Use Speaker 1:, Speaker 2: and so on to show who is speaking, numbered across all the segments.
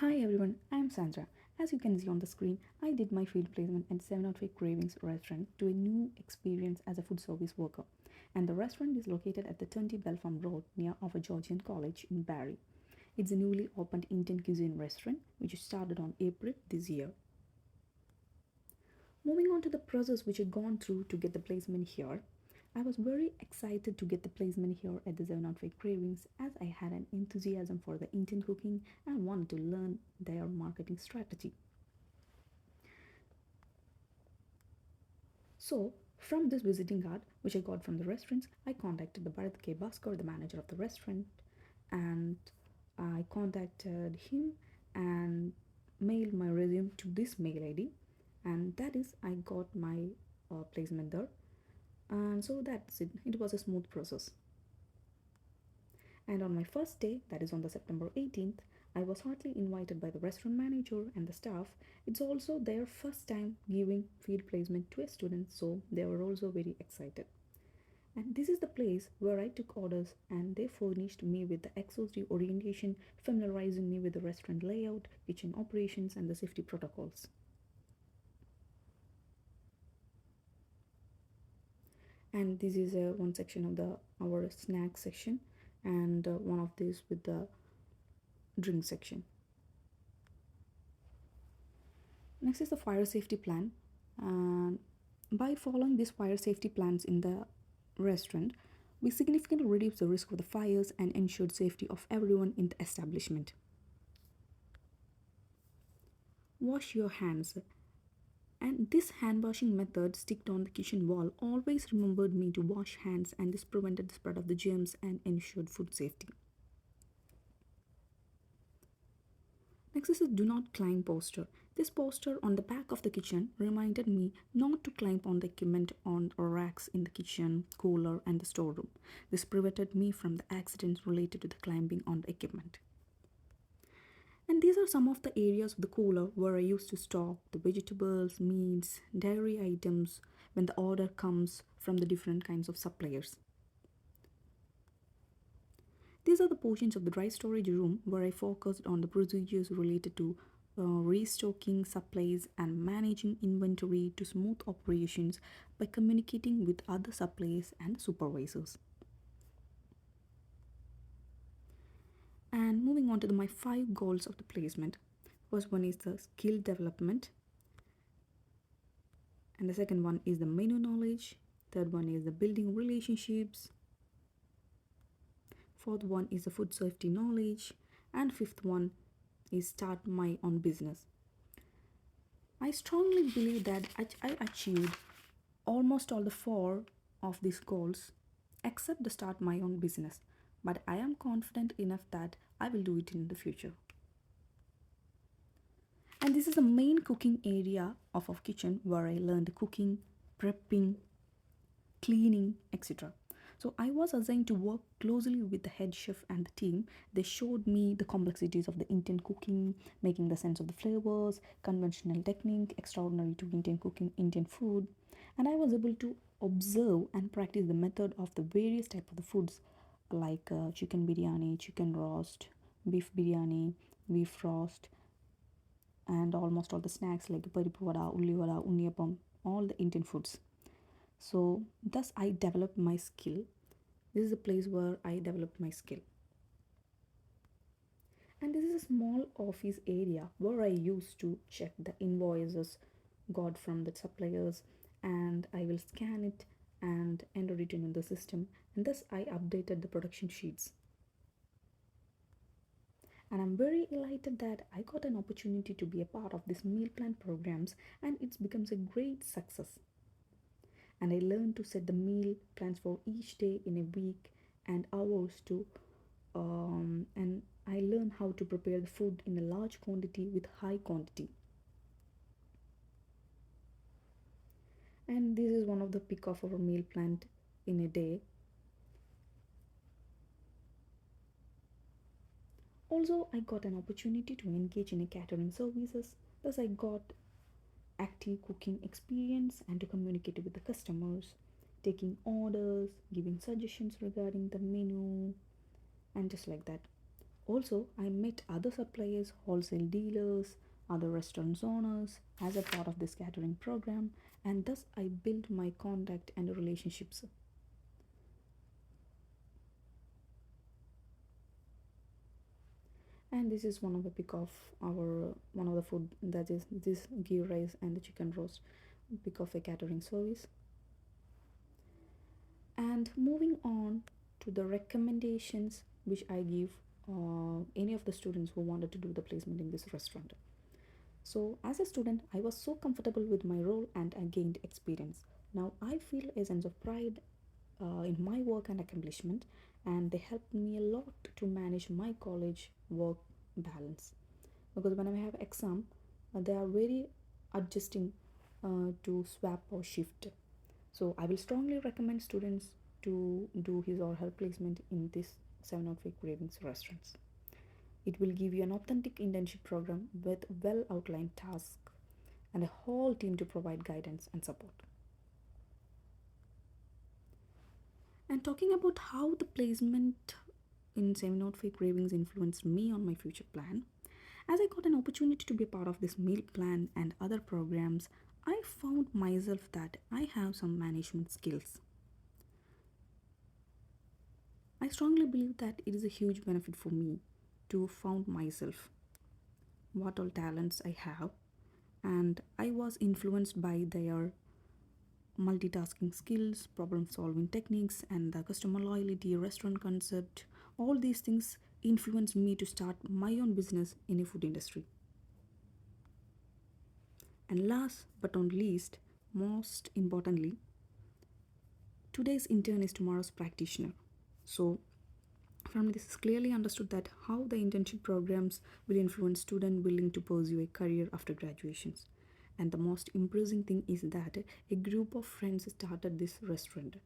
Speaker 1: Hi everyone, I'm Sandra. As you can see on the screen, I did my field placement at 705 Cravings restaurant to a new experience as a food service worker. And the restaurant is located at the 20 Belfam Road near our Georgian College in Barry. It's a newly opened Indian cuisine restaurant which started on April this year. Moving on to the process which I've gone through to get the placement here, I was very excited to get the placement here at the 705 Cravings as I had an enthusiasm for the Indian cooking and wanted to learn their marketing strategy. So, from this visiting card, which I got from the restaurants, I contacted the Bharat K. Bhaskar, the manager of the restaurant, and I contacted him and mailed my resume to this mail ID, and that is I got my placement there. And so that's it. It was a smooth process. And on my first day, that is on the September 18th, I was heartily invited by the restaurant manager and the staff. It's also their first time giving field placement to a student, so they were also very excited. And this is the place where I took orders and they furnished me with the exhaustive orientation, familiarizing me with the restaurant layout, kitchen operations, and the safety protocols. And this is one section of the our snack section, and one of these with the drink section. Next is the fire safety plan. And by following these fire safety plans in the restaurant, we significantly reduce the risk of the fires and ensured safety of everyone in the establishment. Wash your hands. And this hand washing method sticked on the kitchen wall always remembered me to wash hands, and this prevented the spread of the germs and ensured food safety. Next is the do not climb poster. This poster on the back of the kitchen reminded me not to climb on the equipment on racks in the kitchen, cooler, and the storeroom. This prevented me from the accidents related to the climbing on the equipment. And these are some of the areas of the cooler where I used to stock the vegetables, meats, dairy items when the order comes from the different kinds of suppliers. These are the portions of the dry storage room where I focused on the procedures related to restocking supplies and managing inventory to smooth operations by communicating with other suppliers and supervisors. And moving on to my five goals of the placement. First one is the skill development, and the second one is the menu knowledge. Third one is the building relationships. Fourth one is the food safety knowledge, and fifth one is start my own business. I strongly believe that I achieved almost all the four of these goals except the start my own business, but I am confident enough that I will do it in the future. And this is the main cooking area of our kitchen where I learned cooking, prepping, cleaning, etc. So I was assigned to work closely with the head chef and the team. They showed me the complexities of the Indian cooking, making the sense of the flavors, conventional technique, extraordinary to Indian cooking, Indian food, and I was able to observe and practice the method of the various type of the foods like chicken biryani, chicken roast, beef biryani, beef roast, and almost all the snacks like paripu vada, ulli vada, unniyappam, all the Indian foods. So, thus, I developed my skill. This is a place where I developed my skill. And this is a small office area where I used to check the invoices got from the suppliers, and I will scan it and enter it in the system. And thus, I updated the production sheets. And I'm very delighted that I got an opportunity to be a part of this meal plan programs, and it becomes a great success. And I learned to set the meal plans for each day in a week and hours to and I learned how to prepare the food in a large quantity with high quantity. And this is one of the pick of our meal plan in a day. Also, I got an opportunity to engage in a catering services. Thus, I got active cooking experience and to communicate with the customers, taking orders, giving suggestions regarding the menu, and just like that. Also, I met other suppliers, wholesale dealers, other restaurant owners as a part of this catering program, and thus I built my contact and relationships. And this is one of the pick of our one of the food, that is this ghee rice and the chicken roast, pick of a catering service. And moving on to the recommendations which I give any of the students who wanted to do the placement in this restaurant. So, as a student, I was so comfortable with my role and I gained experience. Now, I feel a sense of pride in my work and accomplishment, and they helped me a lot to manage my college work balance. Because when I have exam, they are very adjusting to swap or shift. So, I will strongly recommend students to do his or her placement in this 705 Cravings restaurants. It will give you an authentic internship program with well outlined tasks and a whole team to provide guidance and support. And talking about how the placement in 705 Cravings influenced me on my future plan, as I got an opportunity to be a part of this meal plan and other programs, I found myself that I have some management skills. I strongly believe that it is a huge benefit for me to found myself what all talents I have, and I was influenced by their multitasking skills, problem solving techniques, and the customer loyalty, restaurant concept. All these things influenced me to start my own business in a food industry. And last but not least, most importantly, today's intern is tomorrow's practitioner. So from this is clearly understood that how the internship programs will influence students willing to pursue a career after graduations. And the most impressive thing is that a group of friends started this restaurant,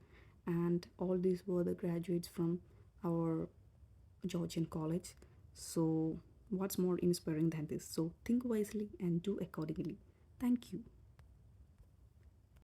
Speaker 1: and all these were the graduates from our Georgian college. So, what's more inspiring than this? So, think wisely and do accordingly. Thank you.